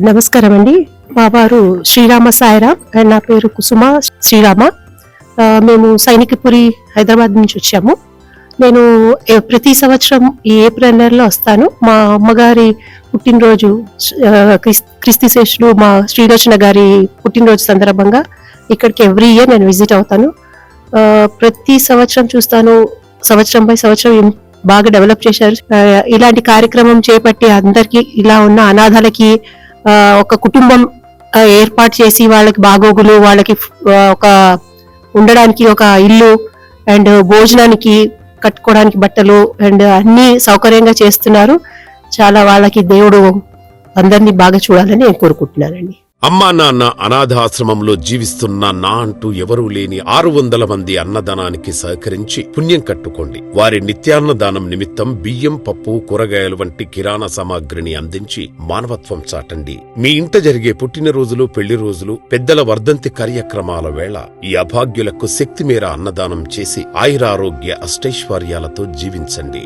నమస్కారం అండి. మా వారు శ్రీరామ సాయిరాం అండ్ నా పేరు కుసుమ శ్రీరామ. మేము సైనికపురి హైదరాబాద్ నుంచి వచ్చాము. నేను ప్రతి సంవత్సరం ఈ ఏప్రిల్ నెలలో వస్తాను. మా అమ్మగారి పుట్టినరోజు క్రిస్తిశేషులు మా శ్రీలోచన గారి పుట్టినరోజు సందర్భంగా ఇక్కడికి ఎవ్రీ ఇయర్ నేను విజిట్ అవుతాను. ప్రతి సంవత్సరం చూస్తాను. సంవత్సరం బై సంవత్సరం బాగా డెవలప్ చేశారు. ఇలాంటి కార్యక్రమం చేపట్టి అందరికి ఇలా ఉన్న అనాథలకి ఒక కుటుంబం ఏర్పాటు చేసి వాళ్ళకి బాగోగులు, వాళ్ళకి ఒక ఉండడానికి ఒక ఇల్లు అండ్ భోజనానికి కట్టుకోవడానికి బట్టలు అండ్ అన్ని సౌకర్యంగా చేస్తున్నారు. చాలా వాళ్ళకి దేవుడు అందరినీ బాగా చూడాలని నేను కోరుకుంటున్నానండి. అమ్మా నాన్న అనాథాశ్రమంలో జీవిస్తున్న నా అంటూ ఎవరూ లేని 600 మంది అన్నదానానికి సహకరించి పుణ్యం కట్టుకోండి. వారి నిత్యాన్నదానం నిమిత్తం బియ్యం, పప్పు, కూరగాయలు వంటి కిరాణా సామాగ్రిని అందించి మానవత్వం చాటండి. మీ ఇంట జరిగే పుట్టినరోజులు, పెళ్లి రోజులు, పెద్దల వర్ధంతి కార్యక్రమాల వేళ ఈ అభాగ్యులకు శక్తి మేర అన్నదానం చేసి ఆయురారోగ్య అష్టైశ్వర్యాలతో జీవించండి.